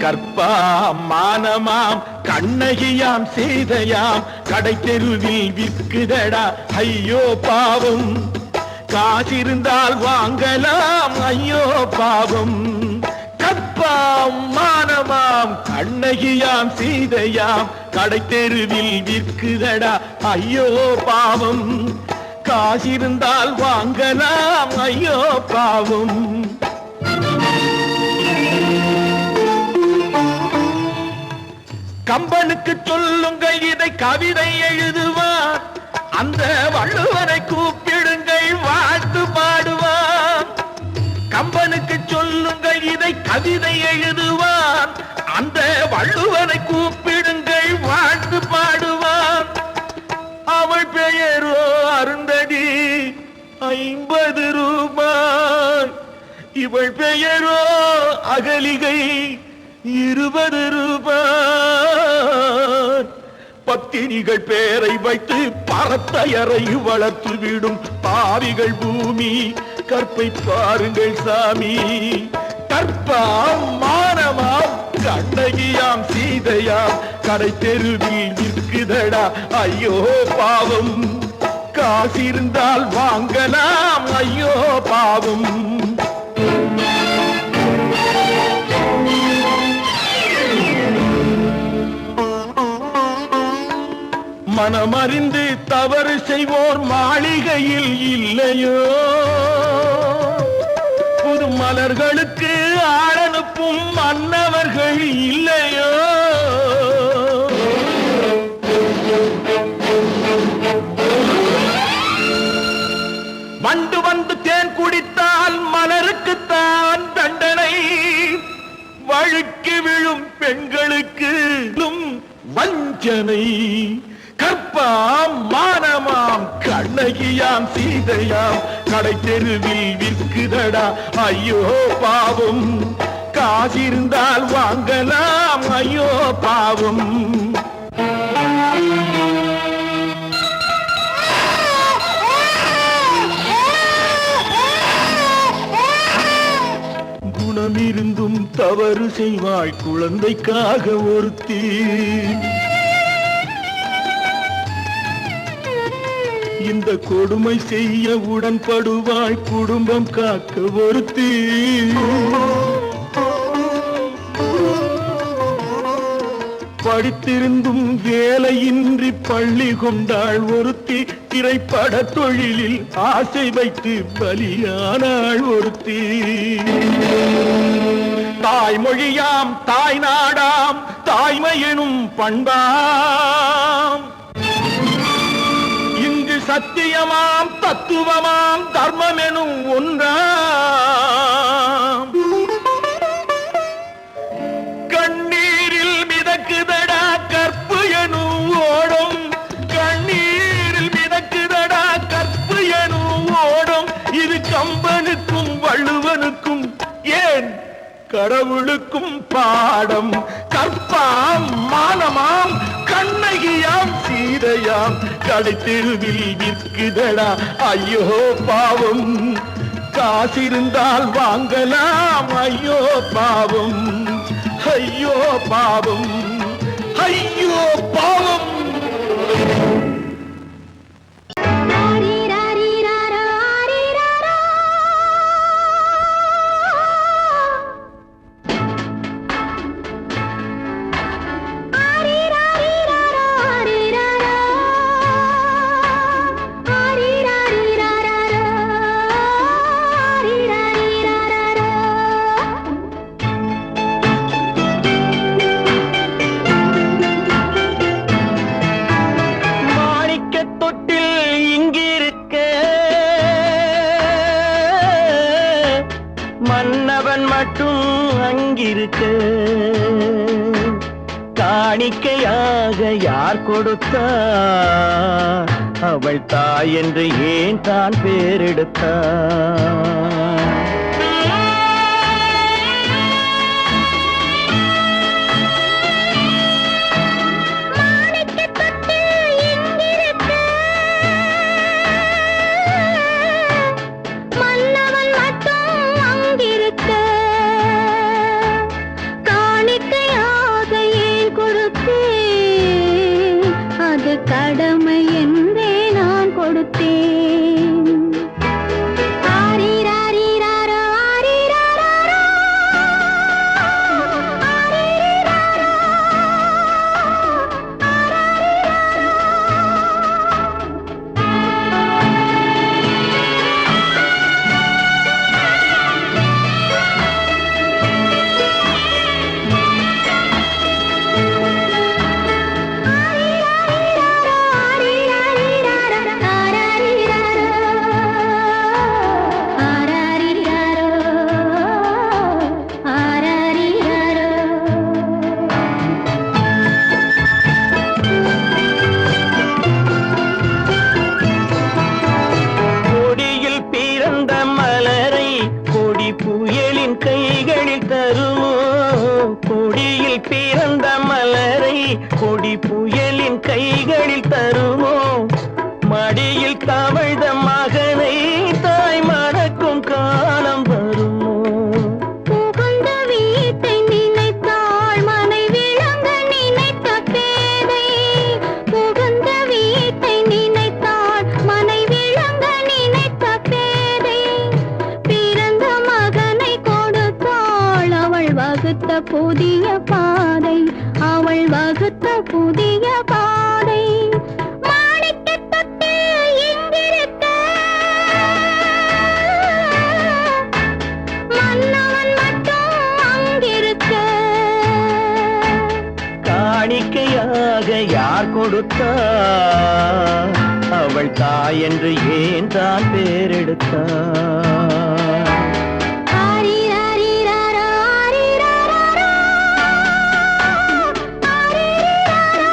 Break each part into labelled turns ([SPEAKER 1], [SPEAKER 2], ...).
[SPEAKER 1] கற்பாம் மானமாம் கண்ணகியாம் சீதையாம் கடை தெருவில் விற்குதடா ஐயோ பாவம். காசிருந்தால் வாங்கலாம் ஐயோ பாவம். கற்பாம் மானமாம் கண்ணகியாம் சீதையாம் கடை தெருவில் விற்குதடா ஐயோ பாவம். காசிருந்தால் வாங்கலாம் ஐயோ பாவம். கம்பனுக்கு சொல்லுங்கள் இதை கவிதை எழுதுவார். அந்த வள்ளுவனை கூப்பிடுங்கள் வாழ்த்து பாடுவார். கம்பனுக்கு சொல்லுங்கள் இதை கவிதை எழுதுவார். அந்த வள்ளுவனை கூப்பிடுங்கள் வாழ்த்து பாடுவார். அவள் பெயரோ அருந்ததி 50 ரூபாய். இவள் பெயரோ அகலிகை 20 ரூபாய். பத்தினிகள் பேரை வைத்து பரத்தையறை வளர்த்து விடும் பாவிகள் பூமி. கற்பை பாருங்கள் சாமி. கற்பாம் மானமாம் கண்ணகியாம் சீதையாம் கடை தெருவில் விற்குதடா ஐயோ பாவம். காசிருந்தால் வாங்கலாம் ஐயோ பாவம். மனமறிந்து தவறு செய்வோர் மாளிகையில் இல்லையோ. புது மலர்களுக்கு ஆளனுப்பும் மன்னவர்கள் இல்லையோ. வண்டு வந்து தேன் குடித்தால் மலருக்குத்தான் தண்டனை. வழுக்கி விழும் பெண்களுக்கு வஞ்சனை. கற்பாம் மானமாம் கண்ணகியாம் சீதையாம் கடை தெருவில் விற்குதடா ஐயோ பாவம். காசிருந்தால் வாங்கலாம் ஐயோ பாவம். குணமிருந்தும் தவறு செய்வாய் குழந்தைக்காக ஒருத்தி. இந்த கொடுமை செய்ய உடன்படுவாய் குடும்பம் காக்க ஒருத்தி. படித்திருந்தும் வேலையின்றி பள்ளி கொண்டாள் ஒருத்தி. திரைப்பட தொழிலில் ஆசை வைத்து பலியானாள் ஒருத்தி. தாய்மொழியாம் தாய் நாடாம் தாய்மையெனும் பண்பாம். சத்தியமாம் தத்துவமாம் தர்மம் எனும் ஒன்றாம். கண்ணீரில் மிதக்குதடா கற்பு எனும் ஓடும். கண்ணீரில் மிதக்குதடா கற்பு எனும் ஓடும். இது கம்பனுக்கும் வள்ளுவனுக்கும் ஏன் கடவுளுக்கும் பாடம். கற்பாம் மானமாம் கண்ணகியாம் சீதையாம் கடை தெருவில் விற்குதடா ஐயோ பாவம். காசிருந்தால் வாங்கலாம் ஐயோ பாவம். ஐயோ பாவம். ஐயோ பாவம். மன்னவன் மட்டும் அங்கிருக்க காணிக்கையாக யார் கொடுத்தார்? அவள் தாய் என்று ஏன் தான் பேரெடுத்தார்?
[SPEAKER 2] காணிக்கை கடமை என்றே நான் கொடுத்தேன். ஆரிராரிராரோ, ஆரிராராரோ, ஆரிராரோ,
[SPEAKER 1] கொடியில் பிறந்த மலரை கொடி புயலின் கைகளில் தருமோ? கொடியில் பிறந்த மலரை கொடி புயலின் கைகளில் தருமோ? மடியில் தவழ்ந்த மகனை தாய் மறக்கும் காலம் வருமோ?
[SPEAKER 2] புகுந்த வீட்டை நினைத்தாள் மனை விளங்க நினைத்த பேதை. புகுந்த வீட்டை நினைத்தாள் மனை விளங்க நினைத்த பேதை. பிறந்த மகனை கொடுத்தாள் அவள் வகுத்த புதிய பாதை. அவள் வகுத்த புதிய பாதை. மாணிக்கத் தொட்டில் இங்கிருக்க, மன்னவன் மட்டும் அங்கிருக்க.
[SPEAKER 1] காணிக்கையாக யார் கொடுத்தார்? அவள் தாய் என்று ஏன் தான் பேரெடுத்தார்?
[SPEAKER 2] ஆரிராரிராரோ, ஆரிராராரோ, ஆரிராரோ,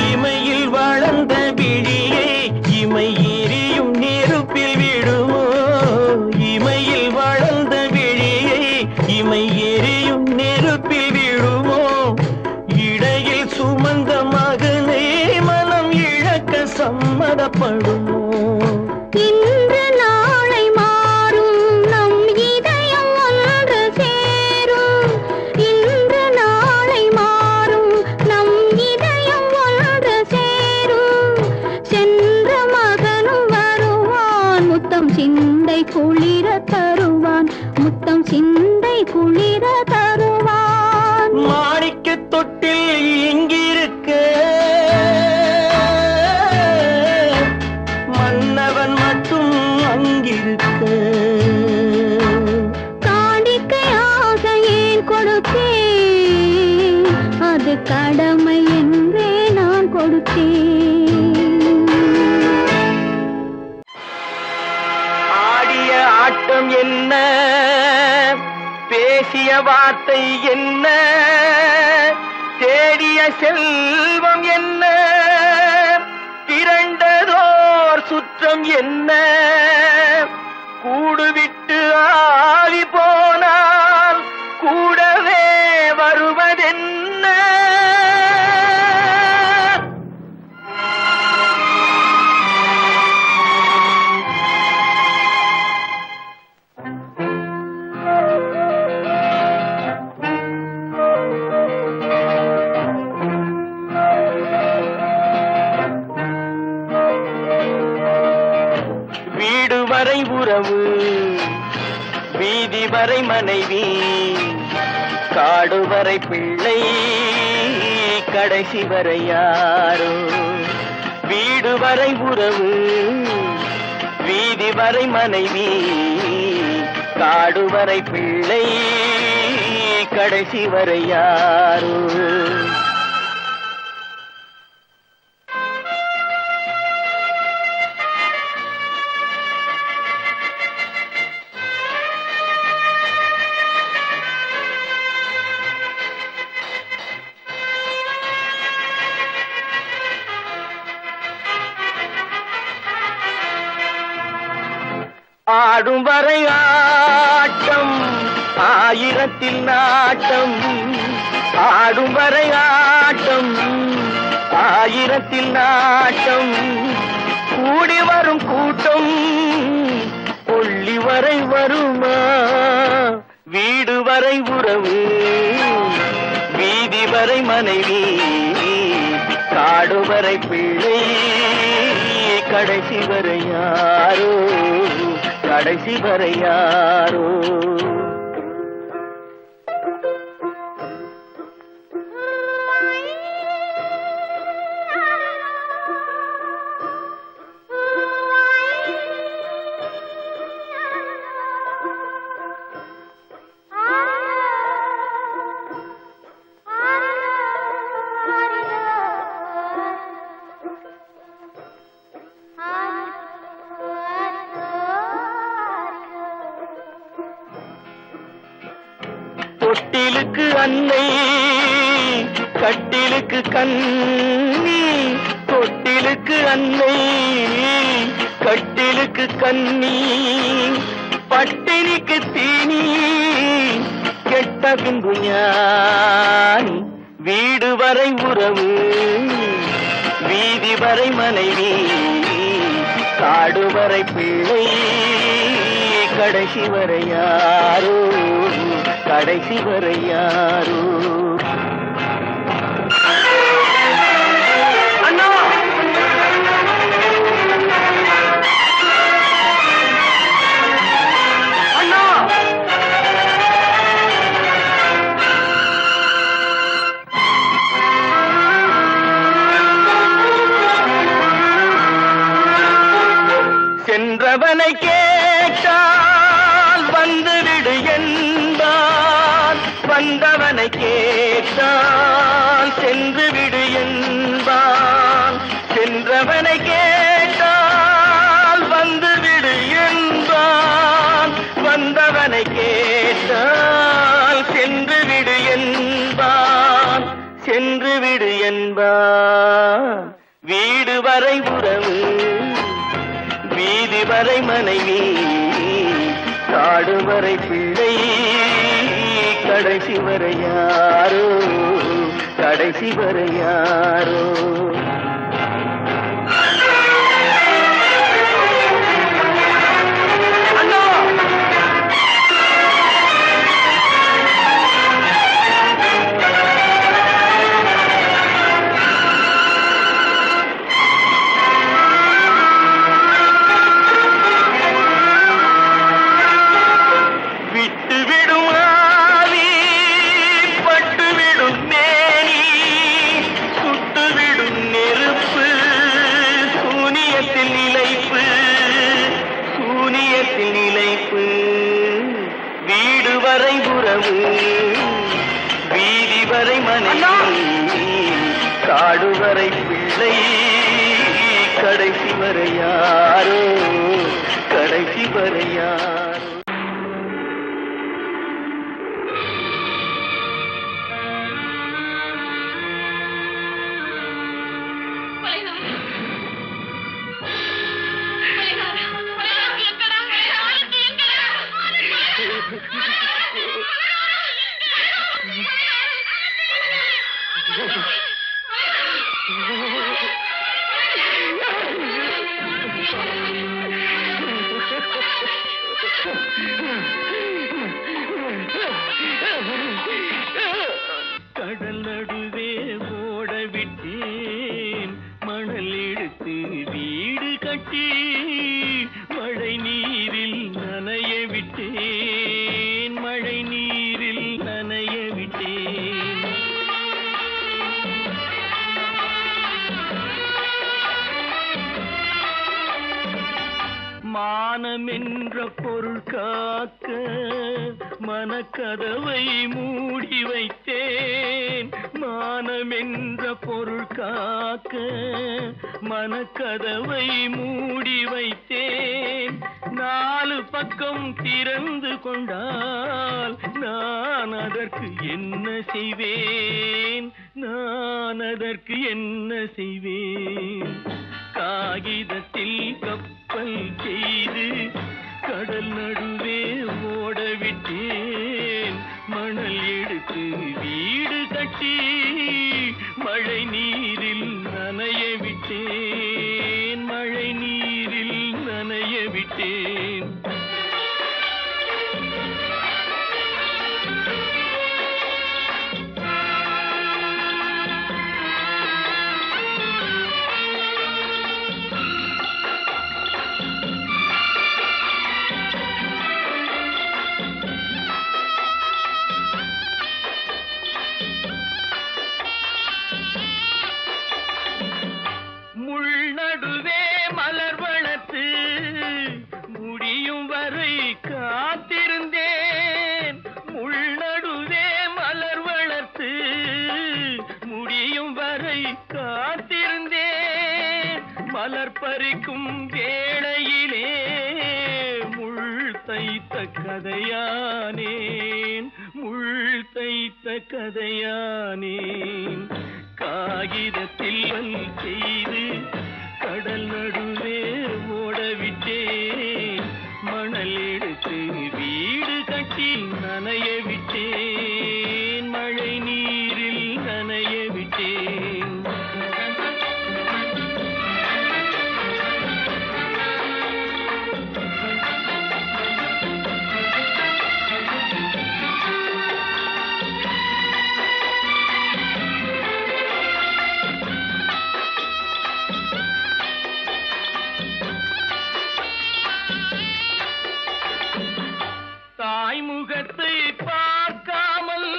[SPEAKER 1] இமையில் வளர்ந்த விழியை இமை எரியும் நெருப்பில் விடுமோ? இமையில் வளர்ந்த விழியை இமை எரியும் நெருப்பில் விடுமோ? இடையில் சுமந்த மகனை மனம் இழக்க சம்மதப்படுமோ?
[SPEAKER 2] இன்று நாளை மாறும் நம் இதயம் ஒன்று சேரும். இன்று நாளை மாறும் நம் இதயம் ஒன்று சேரும். சென்ற மகனும் வருவான் முத்தம் சிந்தை குளிர தருவான். முத்தம் சிந்தை குளிர தருவான்.
[SPEAKER 1] மாணிக்கத் தொட்டில் இங்கிருக்க, மன்னவன் மட்டும் அங்கிருக்க.
[SPEAKER 2] காணிக்கையாக ஏன் கொடுத்தேன்? அது கடமை என்றே நான் கொடுத்தேன்.
[SPEAKER 1] ஆடிய ஆட்டம் என்ன? பேசிய வார்த்தை என்ன? தேடிய செல்வம் என்ன? திரண்டதோர் சுற்றம் என்ன? கூடுவிட்டு ஆவி போனால் கூடவே வருவதென்ன? வீடு வரை உறவு, வீதி வரை மனைவி, காடு வரை பிள்ளை, கடைசி வரை யாரோ? வீடு வரை உறவு, வீதி வரை மனைவி, காடு வரை பிள்ளை, கடைசி வரை யாரோ? ஆடும் வரை ஆட்டம் ஆயிரத்தில் நாட்டம் ஆடும் வரை ஆட்டம் ஆயிரத்தில் நாட்டம் கூடி வரும் கூட்டம் கொள்ளி வரை வருமா வீடு வரை உறவு வீதி வரை மனைவி காடு வரை பிள்ளை கடைசி வரை யாரோ கடைசி வரை யாரோ தொட்டிலுக்கு அன்னை கட்டிலுக்கு கண்ணி தொட்டிலுக்கு அன்னை கட்டிலுக்கு கண்ணி பட்டினிக்கு தீனி கெட்ட பின்பு ஞானி வீடு வரை உறவு வீதி வரை மனைவி காடு வரை பிள்ளை கடைசி வரை யாரோ கடைசி வரை யாரோ அண்ணா அண்ணா சென்றவனை கேட்டால் வந்துவிடு என்பான் வந்தவனை கேட்டால் சென்று விடு என்பான் சென்றவனை கேட்டால் வந்துவிடு என்பான் வந்தவனை கேட்டால் சென்று விடு என்பான் சென்று விடு என்பான் வீடு வரை உறவு வீதி வரை மனைவி காடு வரை பிள்ளை கடைசி வரை யாரோ கடைசி வரை யாரோ வீடு வரை உறவு வீதி வரை மனைவி காடு வரை பிள்ளை கடைசி வரை யாரோ கடைசி வரை யாரோ கடல் நடுவே ஓட விட்டேன் மணல் எடுத்து வீடு கட்டி மழை நீரில் நனைய விட்டேன் மழை நீரில் நனைய விட்டேன் மானம் என்ற பொருள் காக்க மனக்கதவை மூடி வைத்தேன் மானம் என்ற பொருள் காக்க மனக்கதவை மூடி வைத்தேன் நாலு பக்கம் திறந்து கொண்டால் நான் அதற்கு என்ன செய்வேன் நான் அதற்கு என்ன செய்வேன் காகிதத்தில் கப்பல் செய்து கடல் விழிக்கும் வேளையிலே முள் தைத்த கதையானேன், முள் தைத்த கதையானேன். காகிதத்தில் செய்து கடல் நடுவே ஓடவிட்டேன், மணல் எடுத்து வீடு கட்டி நனைய விட்டேன், மழை நீரில் நனைய விட்டேன். தாய்முகத்தை பார்க்காமல்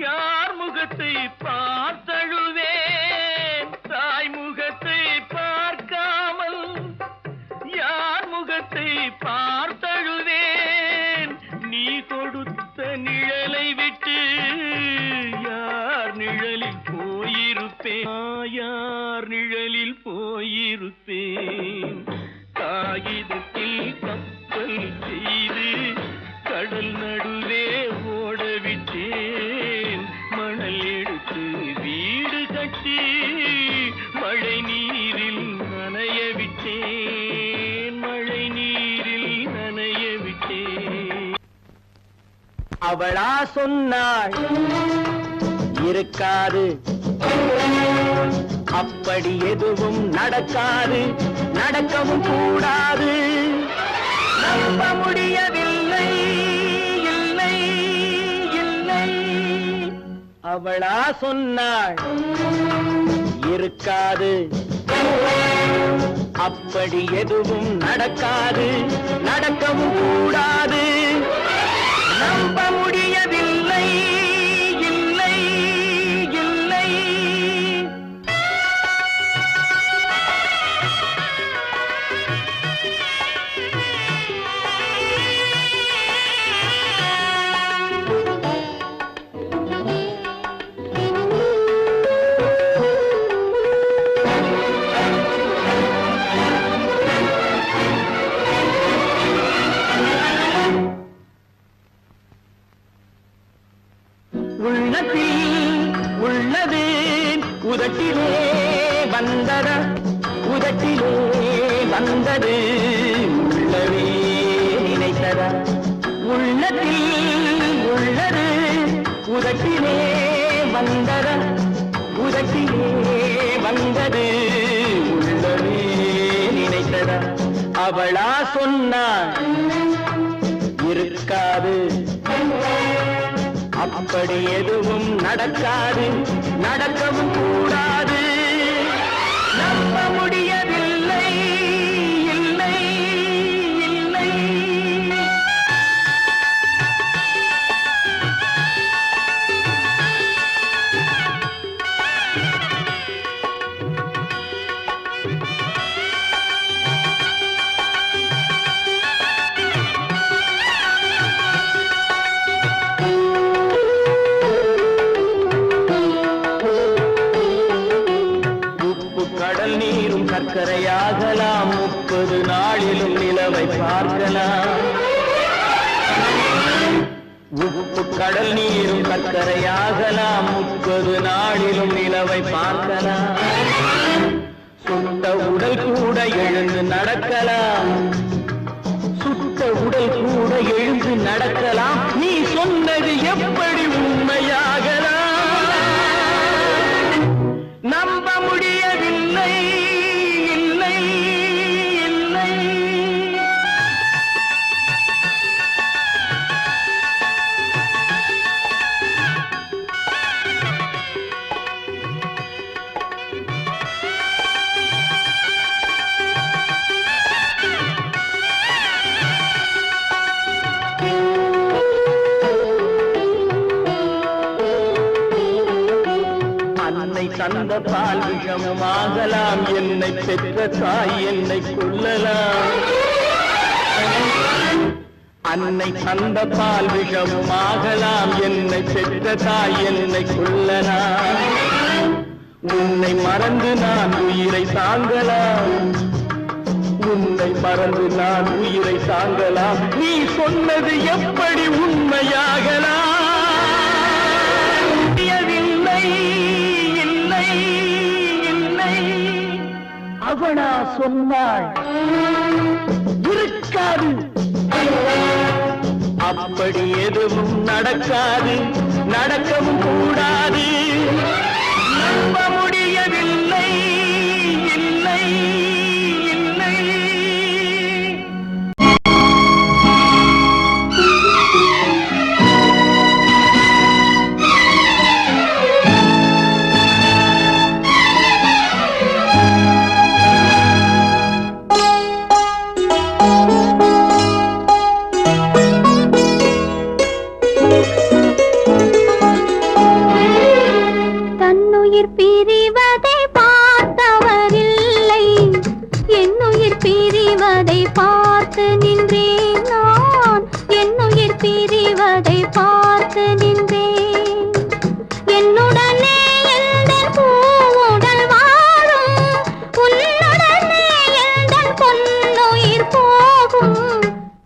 [SPEAKER 1] யார் முகத்தை பார்த்தழுவேன், தாய்முகத்தை பார்க்காமல் யார் முகத்தை பார்த்தழுவேன். நீ கொடுத்த நிழலை விட்டு யார் நிழலில் போயிருப்பேன், யார் நிழலில் போயிருப்பேன். காகிதத்தில் கப்பல் செய்து கடல் நடுவே ஓடவிட்டேன், மணல் எடுத்து வீடு கட்டி மழை நீரில் நனைய விட்டேன், மழை நீரில் நனைய விட்டேன். அவளா சொன்னாள் இருக்காது, அப்படி எதுவும் நடக்காது, நடக்கவும் கூடாது. நம்ப முடியவில்லை, இல்லை இல்லை. அவளா சொன்னாள் இருக்காது, அப்படி எதுவும் நடக்காது, நடக்கவும் கூடாது. நம்ப முடியவில்லை, இல்லை இல்லை. உள்ளத்தில் உள்ளது உதட்டிலே வந்ததா, உதட்டிலே வந்தது உள்ளவே நினைத்ததா. உள்ளத்தில் உள்ளது உதட்டிலே வந்ததா, உதட்டிலே வந்தது உள்ளவே நினைத்ததா. அவளா சொன்னாள் இருக்காது, அப்படி எதுவும் நடக்காது, நடக்கவும் கூடாது. நம்ப முடியவில்லை, இல்லை இல்லை. கடல் நீரும் சர்க்கரையாகலாம், 30 நாளிலும் நிலவை பார்க்கலாம். உப்பு கடல் நீரும் சர்க்கரையாகலாம், 30 நாளிலும் நிலவை பார்க்கலாம். சுட்ட உடல் கூட எழுந்து நடக்கலாம், சுட்ட உடல் கூட எழுந்து நடக்கலாம். நீ சொன்னது எப்படி உண்மையாகலாம்? நம்ப முடியவில்லை, இல்லை இல்லை. தந்த பால் விஷமாகலாம், என்னை பெற்ற தாய் என்னை கொல்லலாம். அன்னை தந்த பால் விஷமாகலாம், என்னை பெற்ற தாய் என்னை கொல்லலாம். உன்னை மறந்து நான் உயிரை தாங்கலாம். உன்னை மறந்து நான் உயிரை தாங்கலாம், நீ சொன்னது எப்படி உண்மையாகலாம்? இல்லை இல்லை இல்லை அவனா சொன்னாள் இருக்காது, அப்படி எதுவும் நடக்காது, நடக்கவும் கூடாது. நம்ப முடியவில்லை இல்லை இல்லை.
[SPEAKER 2] பிரிவதை பார்த்தவரில்லை, என்னுயிர் பிரிவதை பார்த்து நின்றேன் நான், என்னுயிர் பிரிவதை பார்த்து நின்றேன். என்னுடனே எந்தன் பூவுடல் வாழும், உன்னுடனே எந்தன் பொன்னுயிர் போகும்.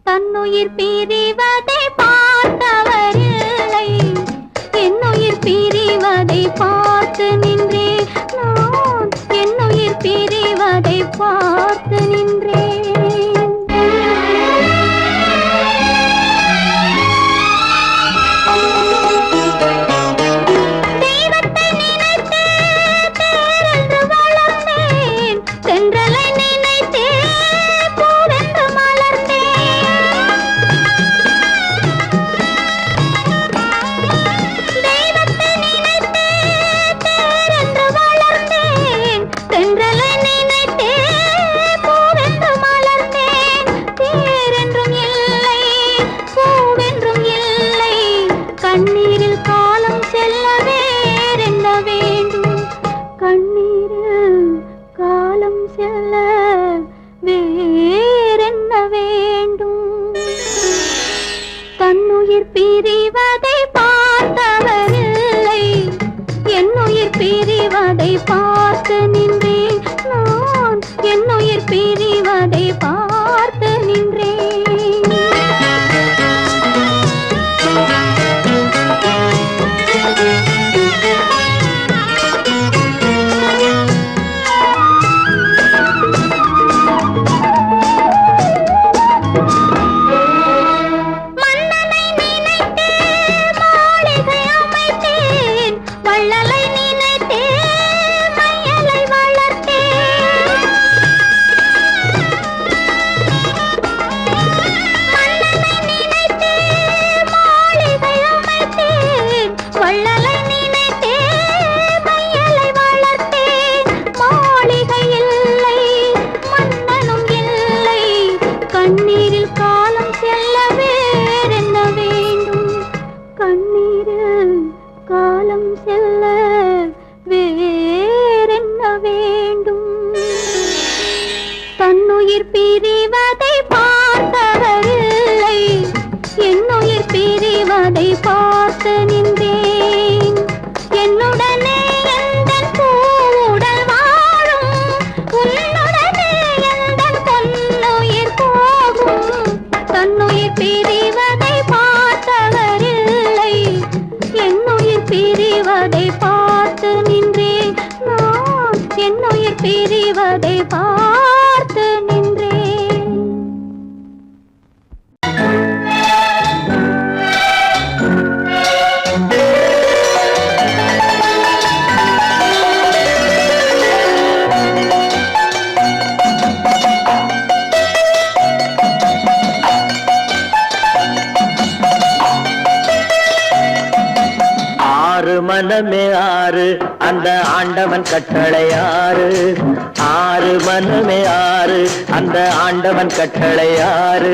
[SPEAKER 2] தன்னுயிர் பிரிவதை பார்த்தவரில்லை, என்னுயிர் பிரிவதை பார்த்து நின்றேன் நான், என்னுயிர் பிரிவதை பார்த்து நின்றேன். தெய்வத்தை நினைத்தே தேரென்று வளர்ந்தேன், தென்றலை நினைத்தே பூவென்று மலர்ந்தேன். தெய்வத்தை நினைத்தே தேரென்று வளர்ந்தேன், தென்றலை நினைத்தே பூவென்று மலர்ந்தேன். தேரென்றும் இல்லை, பூவென்றும் இல்லை, கண்ணீரில் காலம் செல்ல வேறென்ன வேண்டும், கண்ணீரில் காலம் செல்ல வேறென்ன வேண்டும். தன்னுயிர் பிரிவதை பார்த்தவரில்லை, என்னுயிர் பிரிவதை பார்த்து நின்றேன் நான், என்னுயிர் பிரிவதை பார்த்து நின்றேன். மன்னனை நினைத்தே மாளிகை அமைத்தேன், வள்ளலை நினைத்தே மையலை வளர்த்தேன். மன்னனை நினைத்தே மாளிகை அமைத்தேன், வள்ளலை நினைத்தே மையலை வளர்த்தேன். மாளிகை இல்லை, மன்னனும் இல்லை, கண்ணீரில் காலம் செல்ல வேறென்ன வேண்டும், கண்ணீரில் காலம் செல்ல வேறென்ன வேண்டும். தன்னுயிர் பிரிவதை பார்த்தவரில்லை, என்னுயிர் பிரிவதை பார்த்து நின்றேன். என்னுடனே எந்தன் பூவுடல் வாழும், உன்னுடனே எந்தன் பொன்னுயிர் போகும். தன்னுயிர் பிரிவதை பார்த்தவரில்லை, என்னுயிர் பிரிவதை பார்த்து நின்றேன் நான், என்னுயிர் பிரிவதை பார்த்து நின்றேன்.
[SPEAKER 1] ஆறு மனமே ஆறு, அந்த ஆண்டவன் கட்டளை ஆறு. ஆறு மனமே ஆறு, அந்த ஆண்டவன் கட்டளை ஆறு.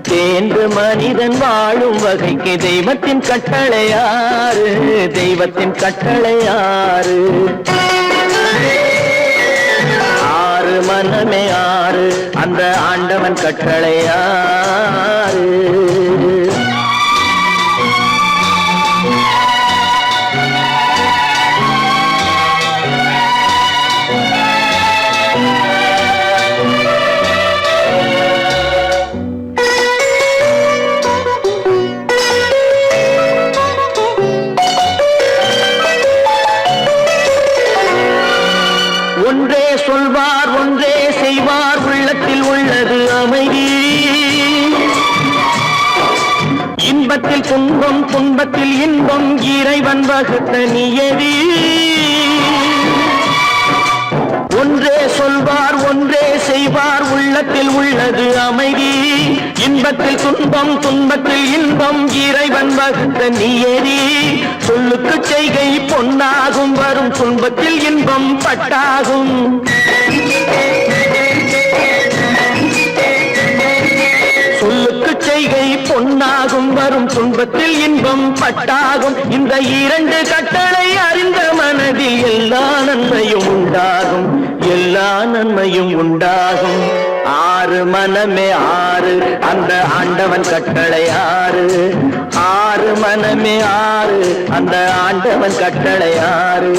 [SPEAKER 1] தேர்ந்து மனிதன் வாழும் வகைக்கு தெய்வத்தின் கட்டளை ஆறு, தெய்வத்தின் கட்டளை ஆறு. ஆறு மனமே ஆறு, அந்த ஆண்டவன் கட்டளை ஆறு. இன்பத்தில் துன்பம் துன்பத்தில் இன்பம் இறைவன் வகுத்த நியதி ஒன்றே சொல்வார் ஒன்றே செய்வார் உள்ளத்தில் உள்ளது அமைதி இன்பத்தில் துன்பம் துன்பத்தில் இன்பம் இறைவன் வகுத்த நியதி சொல்லுக்கு செய்கை பொன்னாகும் வரும் துன்பத்தில் இன்பம் பட்டாகும் சொல்லுக்கு செய்கை பொன்னாகும் வரும் துன்பத்தில் இன்பம் பட்டாகும் இந்த இரண்டு கட்டளை அறிந்த மனதில் எல்லா நன்மையும் உண்டாகும் எல்லா நன்மையும் உண்டாகும் ஆறு மனமே ஆறு அந்த ஆண்டவன் கட்டளை ஆறு ஆறு மனமே ஆறு அந்த ஆண்டவன் கட்டளை ஆறு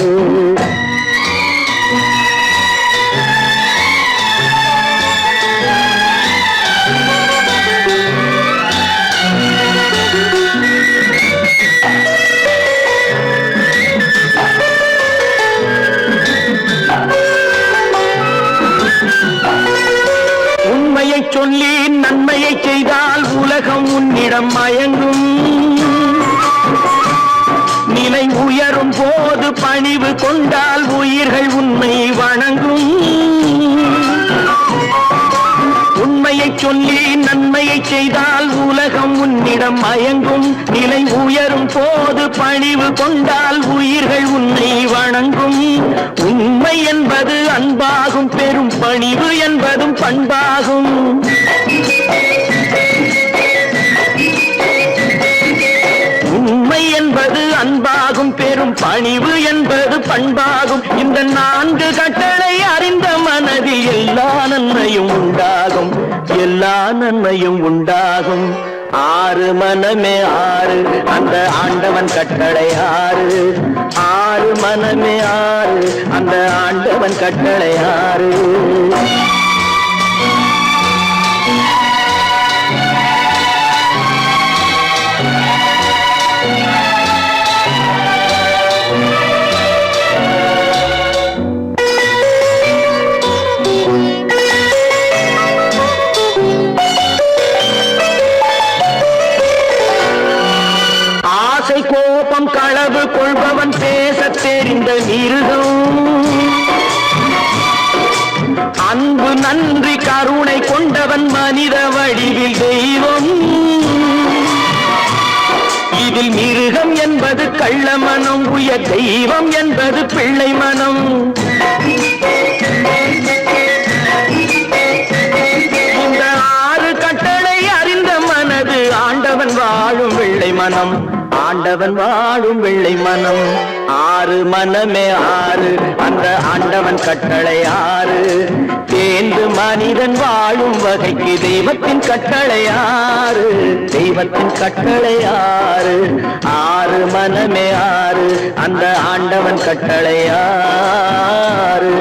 [SPEAKER 1] உண்மையை சொல்லி நன்மையை செய்தால் உலகம் உன்னிடம் மயங்கும் நிலை உயரும் போது பணிவு கொண்டால் உயிர்கள் உன்னை வணங்கும் உண்மையை சொல்லி நன்மையை செய்தால் உலகம் உன்னிடம் மயங்கும் நிலை உயரும் போது பணிவு கொண்டால் உயிர்கள் உன்னை வணங்கும் உண்மை என்பது அன்பாகும் பெரும் பணிவு என்பதும் பண்பாகும் உண்மை என்பது அன்பாகும் பெரும் பணிவு என்பது பண்பாகும் இந்த நான்கு கட்டளை அறிந்த மனதில் எல்லா நன்மையும் உண்டாகும் எல்லா நன்மையும் உண்டாகும் ஆறு மனமே ஆறு அந்த ஆண்டவன் கட்டளை ஆறு ஆறு மனமே ஆறு அந்த ஆண்டவன் கட்டளை ஆறு கோபம் களவு கொள்பவன் பேசத் தெரிந்த மிருகம் அன்பு நன்றி கருணை கொண்டவன் மனித வடிவில் தெய்வம் இதில் மிருகம் என்பது கள்ள மனம் உயர் தெய்வம் என்பது பிள்ளை மனம் இந்த ஆறு கட்டளை அறிந்த மனது ஆண்டவன் வாழும் வெள்ளை மனம் ஆண்டவன் வாழும் வெள்ளை மனம் ஆறு மனமே ஆறு அந்த ஆண்டவன் கட்டளை ஆறு தேர்ந்து மனிதன் வாழும் வகைக்கு தெய்வத்தின் கட்டளை ஆறு தெய்வத்தின் கட்டளை ஆறு ஆறு மனமே ஆறு அந்த ஆண்டவன் கட்டளை ஆறு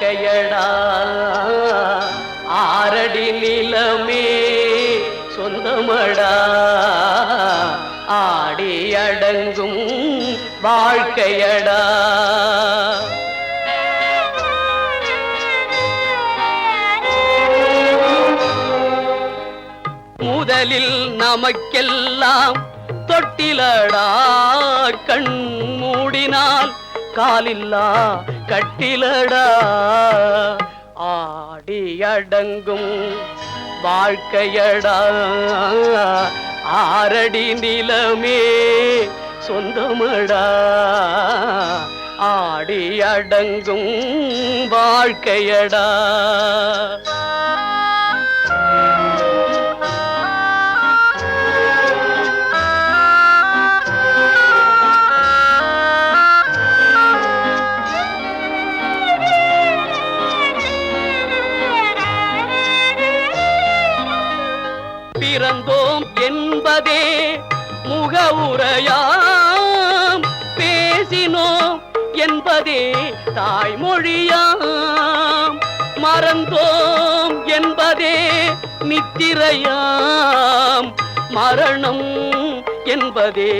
[SPEAKER 1] வாழ்க்கையடா ஆரடி நிலமே சொந்தமடா ஆடி அடங்கும் வாழ்க்கையடா முதலில் நமக்கெல்லாம் தொட்டிலடா கண் மூடினால் காலில்லா கட்டிலடா ஆடி அடங்கும் வாழ்க்கையடா ஆரடி நிலமே சொந்தமடா ஆடி அடங்கும் வாழ்க்கையடா பிறந்தோம் என்பதே முகவுரையாம் பேசினோம் என்பதே தாய்மொழியாம் மறந்தோம் என்பதே நித்திரையாம் மரணம் என்பதே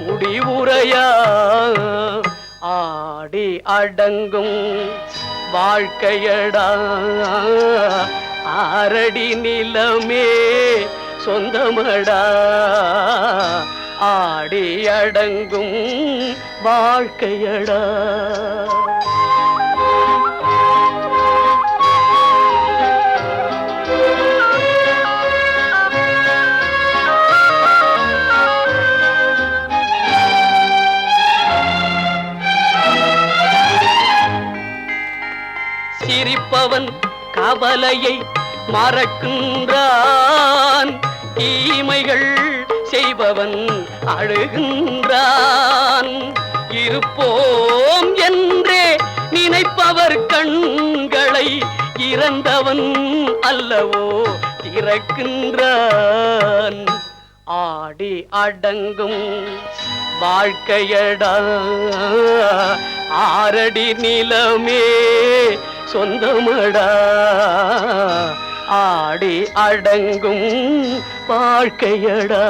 [SPEAKER 1] முடிவுரையாம் ஆடி அடங்கும் வாழ்க்கையடா ஆரடி நிலமே சொந்தமடா ஆடி அடங்கும் வாழ்க்கையடா சிரிப்பவன் கவலையை மறக்கின்றான் தீமைகள் செய்பவன் அழுகின்றான் இருப்போம் என்றே நினைப்பவர் கண்களை இறந்தவன் அல்லவோ திறக்கின்றான் ஆடி அடங்கும் வாழ்க்கையடா ஆரடி நிலமே சொந்தமடா ஆடி அடங்கும் வாழ்க்கையடா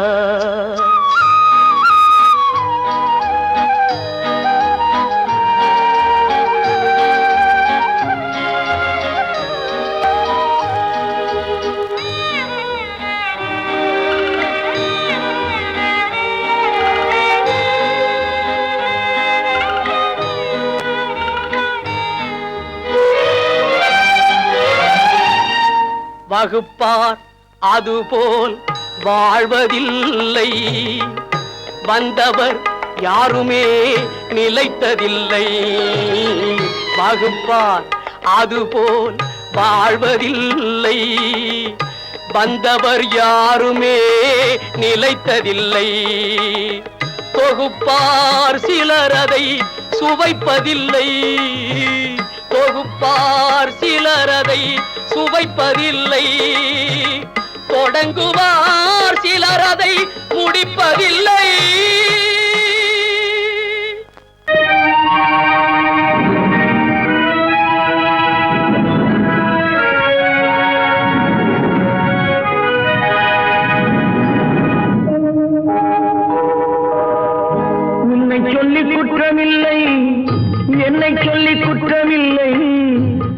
[SPEAKER 1] வகுப்பார் அதுபோல் வாழ்வதில்லை வந்தவர் யாருமே நிலைத்ததில்லை வகுப்பார் அதுபோல் வாழ்வதில்லை வந்தவர் யாருமே நிலைத்ததில்லை தொகுப்பார் சிலர் அதை சுவைப்பதில்லை தொகுப்பார் சிலர் அதை சுவைப்பதில்லை தொடங்குவார் சிலர் அதை முடிப்பதில்லை உன்னை சொல்லி குற்றமில்லை என்னை சொல்லி குற்றமில்லை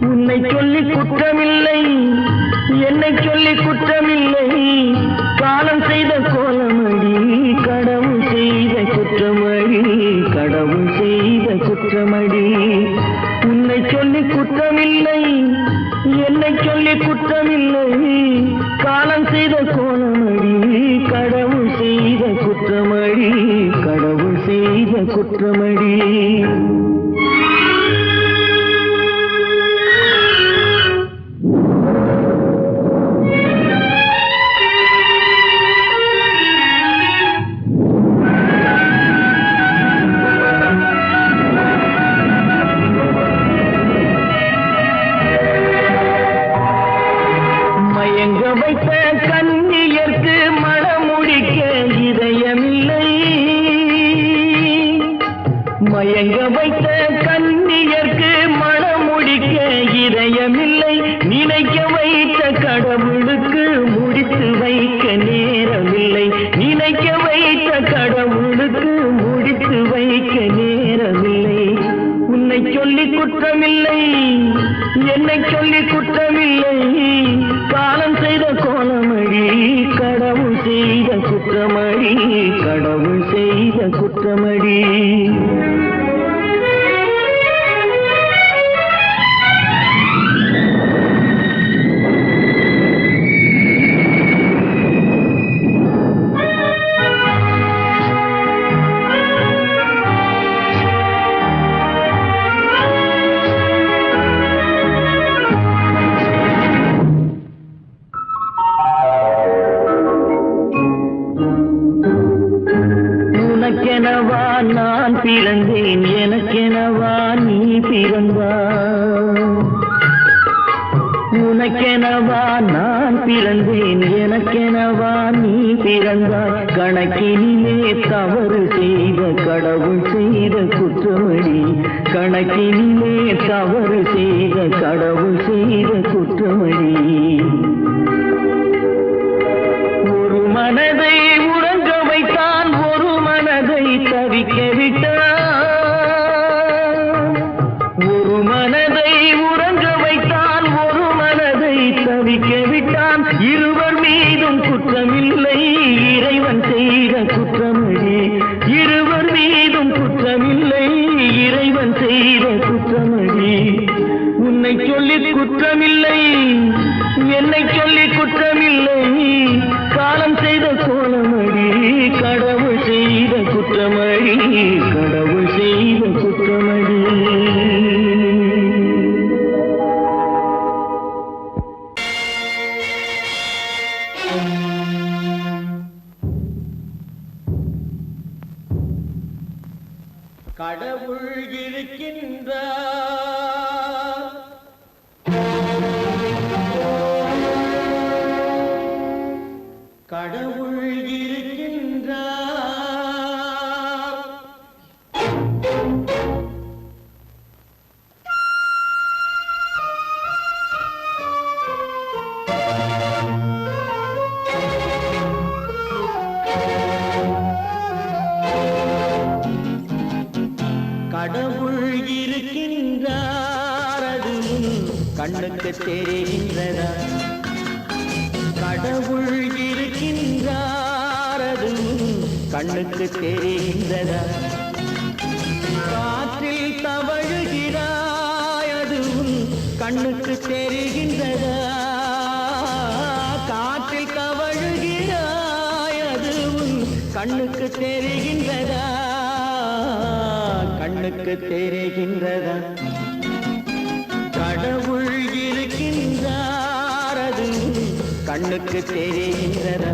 [SPEAKER 1] உன்னை சொல்லி குற்றமில்லை என்னை சொல்லி குற்றமில்லை காலம் செய்த கோலமடி கடவுள் செய்த குற்றமடி கடவுள் செய்த குற்றமடி உன்னை சொல்லி குற்றமில்லை என்னை சொல்லி குற்றமில்லை காலம் செய்த கோலமடி கடவுள் செய்த குற்றமடி கடவுள் செய்த குற்றமடி வைத்த கண்ணியர்க்கு மனமுடிக்க இதயமில்லை மயங்க வைத்த கண்ணியர்க்கு மனமுடிக்க இதயமில்லை நினைக்க வைத்த கடவுளுக்கு முடித்து வைக்க நேரமில்லை நினைக்க வைத்த கடவுளுக்கு முடித்து வைக்க நேரமில்லை உன்னை சொல்லி குற்றமில்லை என்னை சொல்லி குற்றமில்லை காலம் செய்த கோலமடி கடவுள் செய்த குற்றமடி கடவுள் செய்த குற்றமடி உனக்கெனவா நான் பிறந்தேன் எனக்கெனவா நீ பிறந்தாய் உனக்கெனவா நான் பிறந்தேன் எனக்கெனவா நீ பிறந்தாய் கணக்கினிலே தவறு செய்த கடவுள் செய்த குற்றமடி கணக்கினிலே தவறு செய்த கடவுள் செய்த குற்றமடி ஒரு மனதை உறங்க வைத்தான் ஒரு மனதை தவிக்க விட்டான் ஒரு மனதை உறங்க வைத்தான் ஒரு மனதை தவிக்க விட்டான் இருவர் மீதும் குற்றமில்லை இறைவன் செய்த குற்றமடி இருவர் மீதும் குற்றமில்லை இறைவன் செய்த குற்றமடி உன்னை சொல்லி குற்றமில்லை என்னை சொல்லி குற்றமில்லை காலம் செய்த கோலமடி கடவுள் செய்த குற்றமடி கடவுள் செய்த குற்றமடி கடவுள் இருக்கின்றார் கடவுள் இருக்கின்றார் கடவுள் இருக்கின்றார் அதுவும் கண்ணுக்கு தெரிகின்றதா கடவுள் இருக்கின்றார் அதுவும் கண்ணுக்கு தெரிகின்றதா காற்றில் தவழுகிறாய் அதுவும் கண்ணுக்கு தெரிகின்றதா காற்றில் தவழுகிறாய் அதுவும் கண்ணுக்கு தெரிகின்றதா கண்ணுக்கு தெரிகின்றதா கடவுள் இருக்கின்றார் அதுவும் கண்ணுக்கு தெரிகின்றதா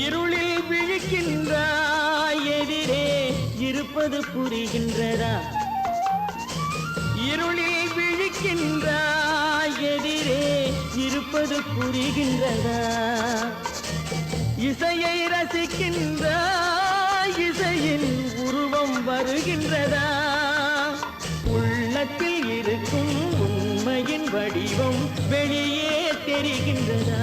[SPEAKER 1] இருளில் விழிக்கின்றாய் எதிரே இருப்பது புரிகின்றதா இருளில் விழிக்கின்றாய் எதிரே இருப்பது புரிகின்றதா இசையை ரசிக்கின்றாய் இசையின் உருவம் வருகின்றதா உள்ளத்தில் இருக்கும் உண்மையின் வடிவம் வெளியே தெரிகின்றதா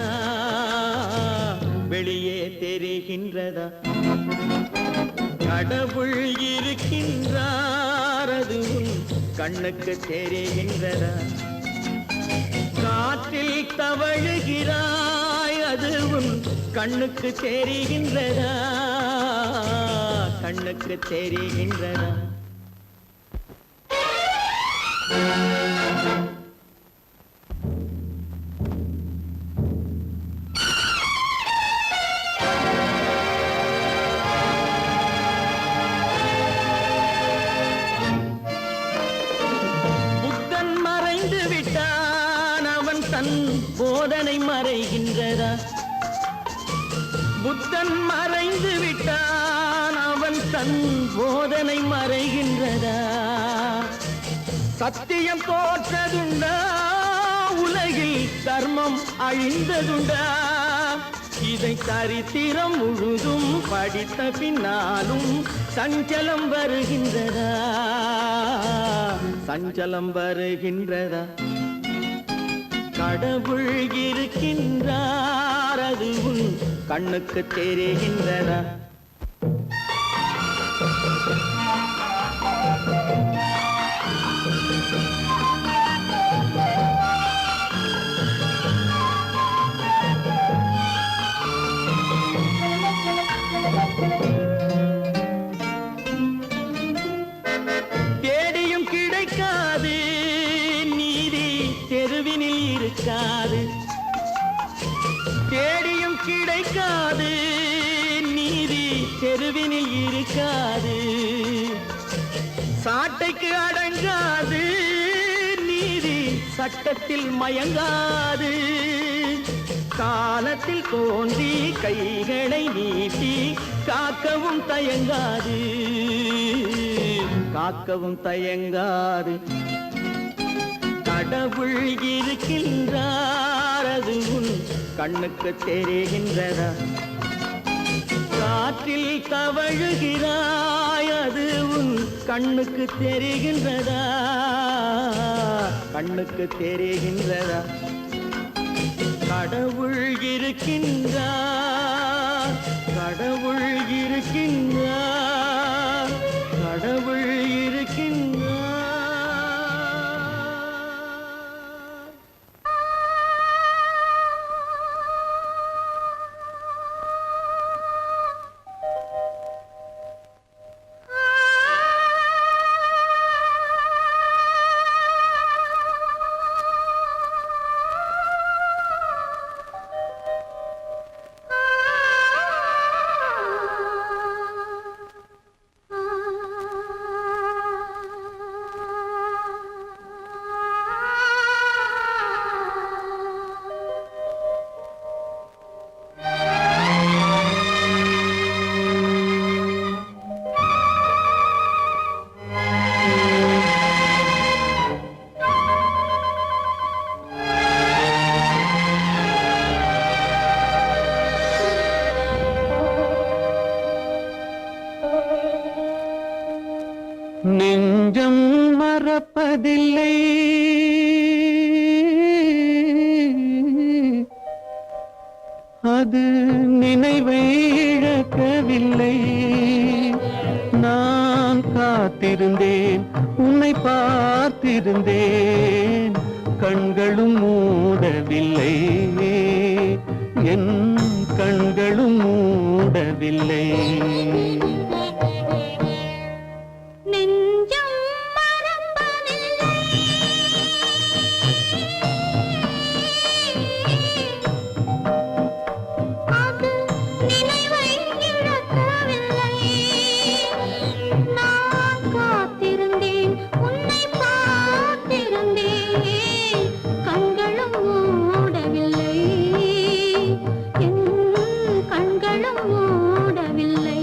[SPEAKER 1] வெளியே தெரிகின்றதா கடவுள் இருக்கின்றார் அதுவும் கண்ணுக்கு தெரிகின்றதா காற்றில் தவழுகிறாய் அதுவும் கண்ணுக்கு தெரிகின்றதா கண்ணுக்கு தெரிகின்றதா போதனை மறைகின்றதா புத்தன் மறைந்து விட்டான் அவன் தன் போதனை மறைகின்றதா? சத்தியம் தோற்றதுண்டா? உலகில் தர்மம் அழிந்ததுண்டா? இதை சரித்திரம் முழுதும் படித்த பின்னாலும் சஞ்சலம் வருகின்றதா? சஞ்சலம் வருகின்றதா? கடவுள் இருக்கின்றார், அது உன் கண்ணுக்கு தெரிகின்றதா? தேடியும் கிடைக்காது நீதி தெருவினில் இருக்காது. தேடியும் கிடைக்காது நீதி தெருவினில் இருக்காது. சாட்டைக்கு அடங்காது நீதி சட்டத்தில் மயங்காது. காலத்தில் தோன்றி கைகளை நீட்டி காக்கவும் தயங்காது. காக்கவும் தயங்காது. கடவுள் இருக்கின்றார், அது உன் கண்ணுக்கு தெரிகின்றதா? காற்றில் தவழுகிறாய், அது உன் கண்ணுக்கு தெரிகின்றதா? கண்ணுக்கு தெரிகின்றதா? கடவுள் இருக்கின்றார், கடவுள் இருக்கின்றார், கடவுள் இருக்கின்றார். நெஞ்சம் மறப்பதில்லை, அது நினைவை இழக்கவில்லை. நான் காத்திருந்தேன், உன்னை பார்த்திருந்தேன், கண்களும் மூடவில்லை, என் கண்களும் மூடவில்லை.
[SPEAKER 2] கண்களும் மூடவில்லை.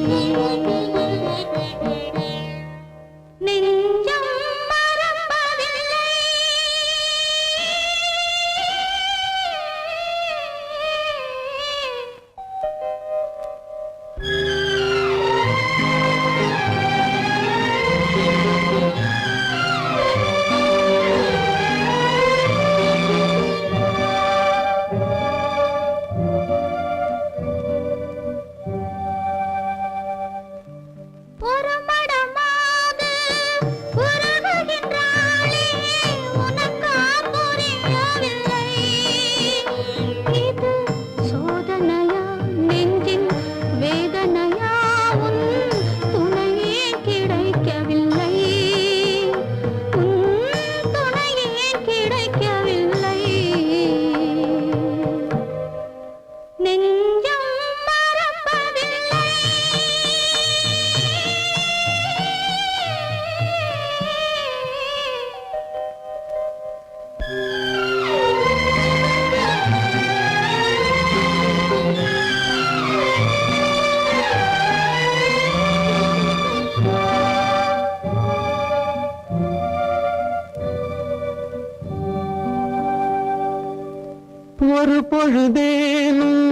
[SPEAKER 1] ஒரு பொழுதேனும்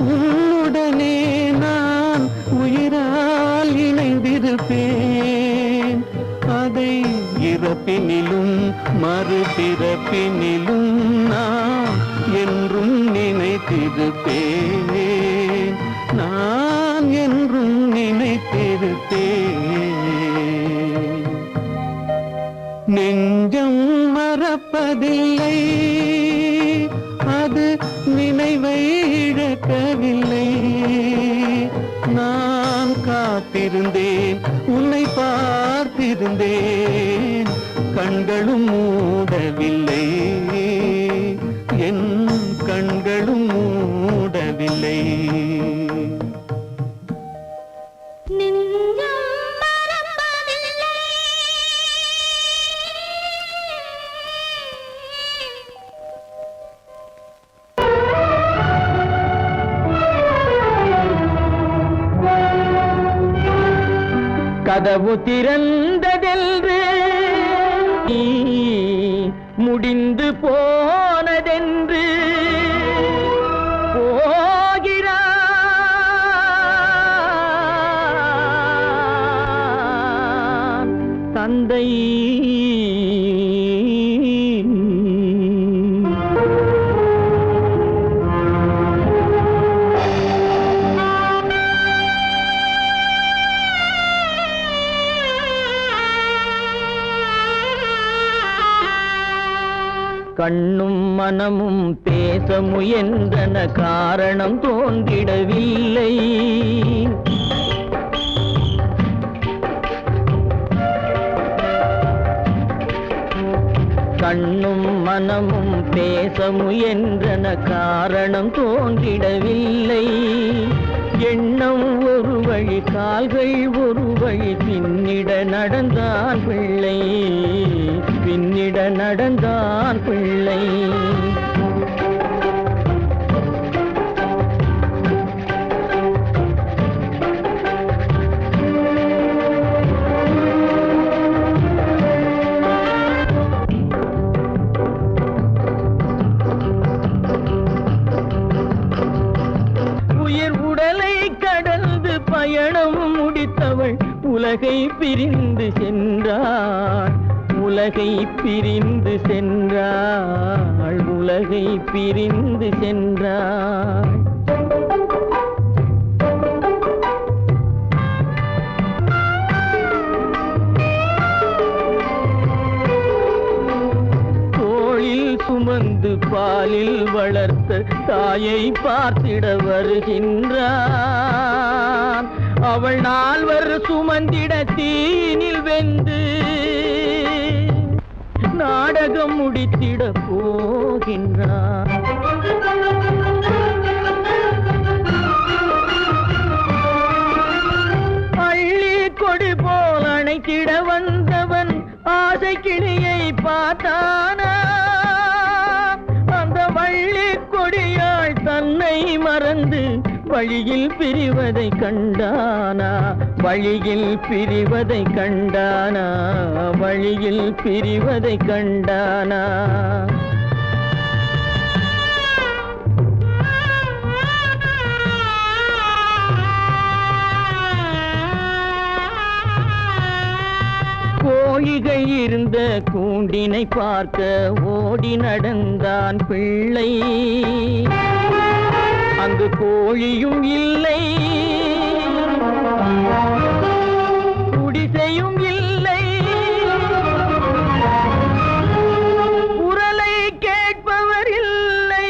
[SPEAKER 1] உன்னுடனே நான் உயிரால் இணைந்திருப்பேன். அதை இறப்பினிலும் மறுபிறப்பினிலும் நான் என்றும் நினைத்திருப்பேன். நான் என்றும் நினைத்திருப்பேன். நெஞ்சம் மறப்பதில்லை, அது நினைவை இழக்கவில்லை. நான் காத்திருந்தேன், உன்னை பார்த்திருந்தேன், கண்களும் மூடவில்லை, என் கண்களும் மூடவில்லை. கதவு திறந்ததென்று நீ முடிந்து போனதென்று போகிறான் தந்தை. கண்ணும் மனமும் பேச முயன்றன, காரணம் தோன்றிடவில்லை. கண்ணும் மனமும் பேச முயன்றன, காரணம் தோன்றிடவில்லை. எண்ணம் ஒரு வழி, கால்கள் ஒரு வழி, பின்னிட நடந்தான் பிள்ளை, பின்னிட நடந்தான் பிள்ளை. பயணம் முடித்தவள் உலகை பிரிந்து சென்றாள், உலகை பிரிந்து சென்றாள், உலகை பிரிந்து சென்றாள். தோளில் சுமந்து பாலில் வளர்த்த தாயை பார்த்திட வருகின்றான். அவள் நால்வர் சுமந்திட தீனில் வெந்து நாடகம் முடித்திட போகின்றான். அள்ளி கொடி போல் அணைத்திட வந்தவன் ஆசை கிளியை பார்த்தானா, அந்த வள்ளி கொடியாள் தன்னை மறந்து வழியில் பிரிவதை கண்டானா, வழியில் பிரிவதை கண்டானா, வழியில் பிரிவதை கண்டானா. கோழிகை இருந்த கூண்டினை பார்க்க ஓடி நடந்தான் பிள்ளை. அங்கு கோழியும் இல்லை, குடிசையும் இல்லை, குரலை கேட்பவர் இல்லை.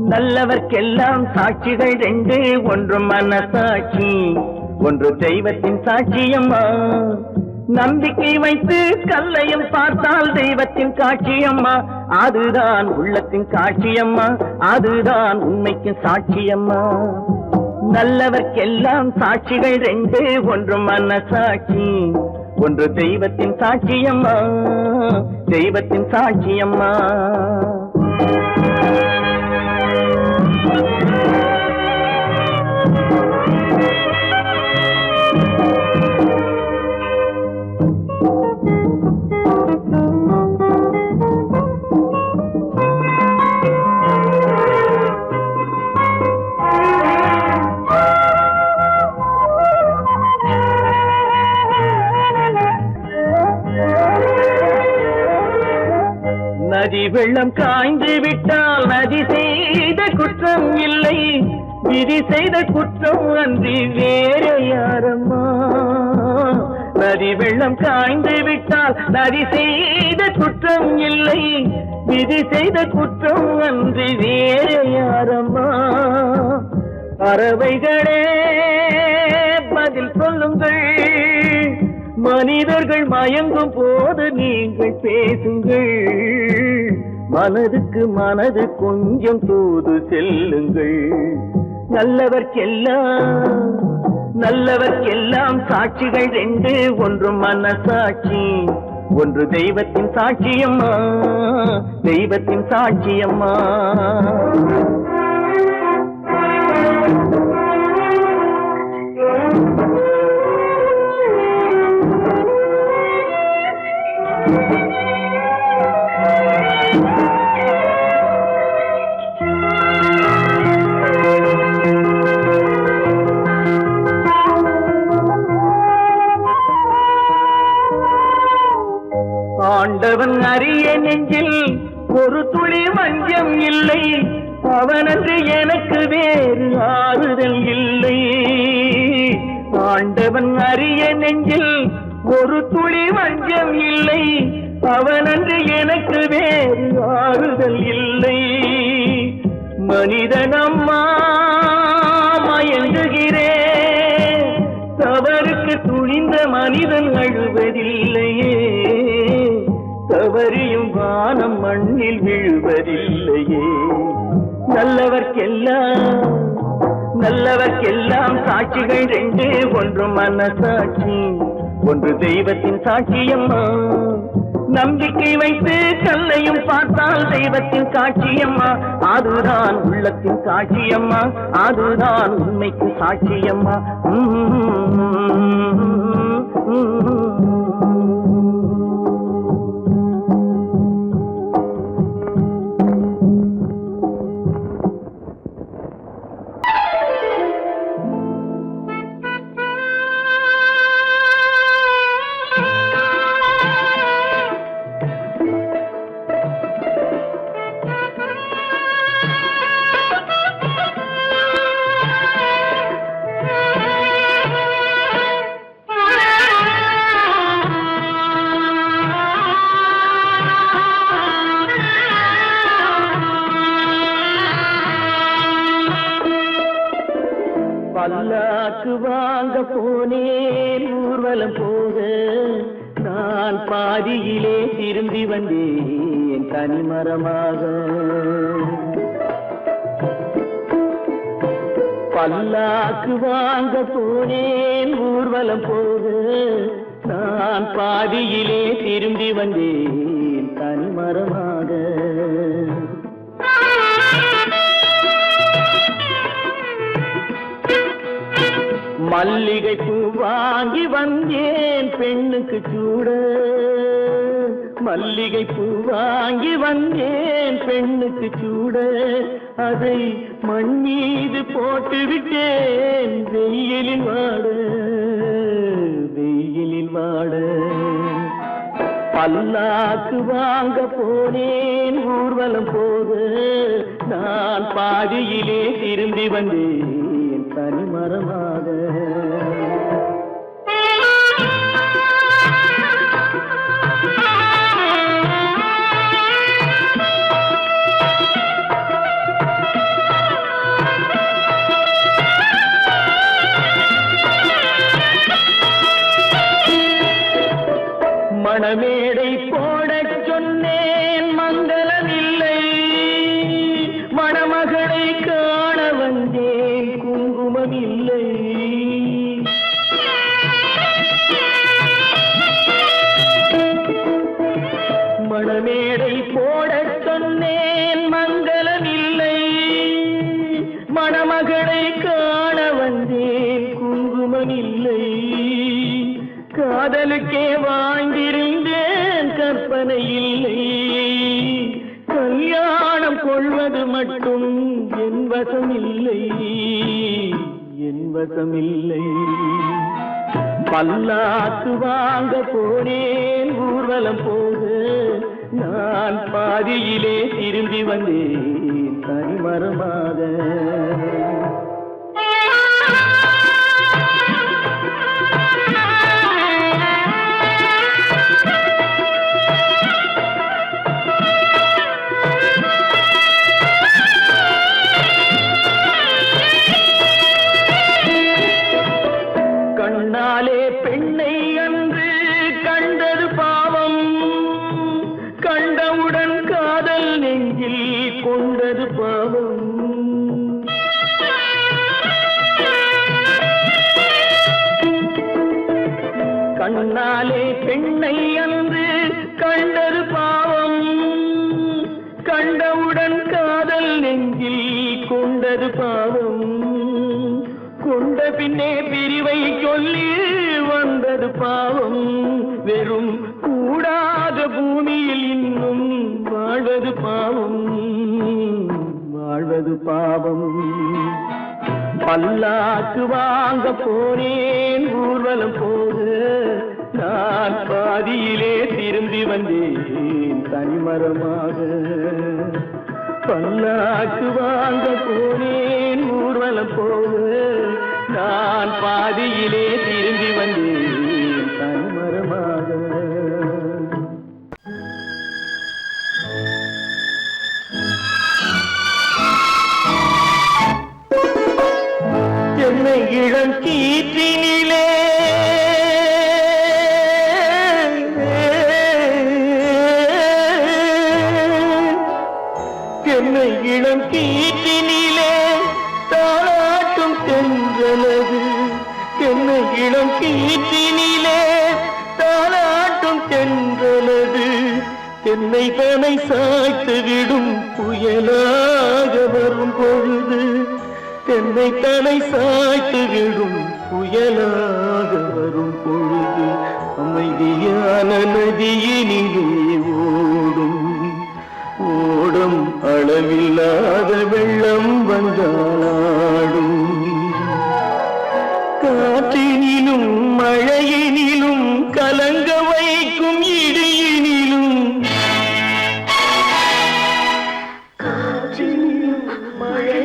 [SPEAKER 1] நல்லவர்க்கெல்லாம் சாட்சிகள் ரெண்டு, ஒன்று மனசாட்சி, ஒன்று தெய்வத்தின் சாட்சியம்மா. நம்பிக்கை வைத்து கல்லையும் பார்த்தால் தெய்வத்தின் காட்சியம்மா, அதுதான் உள்ளத்தின் காட்சியம்மா, அதுதான் உண்மைக்கு சாட்சியம்மா. நல்லவர்க்கெல்லாம் சாட்சிகள் ரெண்டு, ஒன்று மனசாட்சி, ஒன்று தெய்வத்தின் சாட்சியம்மா, தெய்வத்தின் சாட்சியம்மா. நதி வெள்ளம் காய்ந்து விட்டால் நதி செய்த குற்றம் இல்லை, விதி செய்த குற்றம் அன்றி வேற யாரம்மா. நதி வெள்ளம் காய்ந்து விட்டால் நதி செய்த குற்றம் இல்லை, விதி செய்த குற்றம் அன்றி வேற யாரம்மா. பறவைகளே பதில் சொல்லுங்கள், மனிதர்கள் மயங்கும் போது நீங்கள் பேசுங்கள், மனதுக்கு மனது கொஞ்சம் தூது செல்லுங்கள். நல்லவர்க்கெல்லாம் சாட்சிகள் ரெண்டு, ஒன்று மனசாட்சி, ஒன்று தெய்வத்தின் சாட்சியம்மா, தெய்வத்தின் சாட்சியம்மா. ஆண்டவன் அறிய நெஞ்சில் ஒரு துளி வஞ்சம் இல்லை, அவனன்று எனக்கு வேறு ஆறுதல் இல்லை. ஆண்டவன் அறிய நெஞ்சில் ஒரு துளி வஞ்சம் இல்லை, அவனன்று எனக்கு வேறு ஆறுதல் இல்லை. மனிதனம்மா மயங்குகிறேன், தவறுக்கு துணிந்த மனிதன் அழுவதில்லையே, தவறியும் வானம் மண்ணில் விழுவதில்லையே. நல்லவர்க்கெல்லாம் சாட்சிகள் ரெண்டு, ஒன்று மனசாட்சி, ஒன்று தெய்வத்தின் சாட்சியம்மா. நம்பிக்கை வைத்து கல்லையும் பார்த்தால் தெய்வத்தின் காட்சியம்மா, அதுதான் உள்ளத்தின் காட்சியம்மா, அதுதான் உண்மைக்கு சாட்சியம்மா. பல்லாக்கு வாங்க போனேன் ஊர்வலம் போக, நான் பாதியிலே திரும்பி வந்தேன் தனிமரமாக. பல்லாக்கு வாங்க போனேன் ஊர்வலம் போக, நான் பாதியிலே திரும்பி வந்தேன் தனிமரமாக. மல்லிகை பூ வாங்கி வந்தேன் பெண்ணுக்கு சூட, மல்லிகை பூ வாங்கி வந்தேன் பெண்ணுக்கு சூட, அதை மண் மீது போட்டு விட்டேன் வெயிலில் வாட, வெயிலில் வாட. பல்லாக்கு வாங்க போனேன் ஊர்வலம் போக, நான் பாதியிலே திரும்பி வந்தேன் தனிமரமாக. சொன்னது மட்டும் என் வசமில்லை, என் வசமில்லை. பல்லாக்கு வாங்க போனேன் ஊர்வலம் போது, நான் பாதியிலே திரும்பி வந்தேன் தனிமரமாக. கண்ணாலே பெண்ணை அன்று கண்டது பாவம், கண்டவுடன் காதல் நெஞ்சில் கொண்டது பாவம். கண்ணாலே பெண்ணை அன்று கண்டது பாவம், கண்டவுடன் காதல் நெஞ்சில் கொண்டது பாவம். கொண்ட பின்னே பிரிவை சொல்லி வந்தது பாவம். வெறும் கூடாத பூமியில் இன்னும் வாழ்வது பாவம், வாழ்வது பாவம். பல்லாக்கு வாங்க போனேன் ஊர்வலம் போது, நான் பாதியிலே திரும்பி வந்தேன் தனிமரமாக. பல்லாக்கு வாங்க போனேன் ஊர்வலம் போது, நான் பாதியிலே திரும்பி வந்தேன் தனிமரமாக. என்னை இளம் கீற்றினிலே என்னை இளம் கீற்றினிலே தாளாட்டும் தென்றலது, என்னை இளம் கீற்றினிலே தாளாட்டும் தென்றலது. என்னை தனை சாய்த்து விடும் புயலாக வரும் பொழுது, என்னை தனை சாய்த்து விடும் புயலாக வரும் பொழுது, அமைதியான நதியினிலே ஓடும் ஓடும் அளவில்லாத வெள்ளம் வந்தாடும். காற்றினிலும் மழையினிலும் கலங்க வைக்கும் இடியினிலும், காற்றினிலும் மழை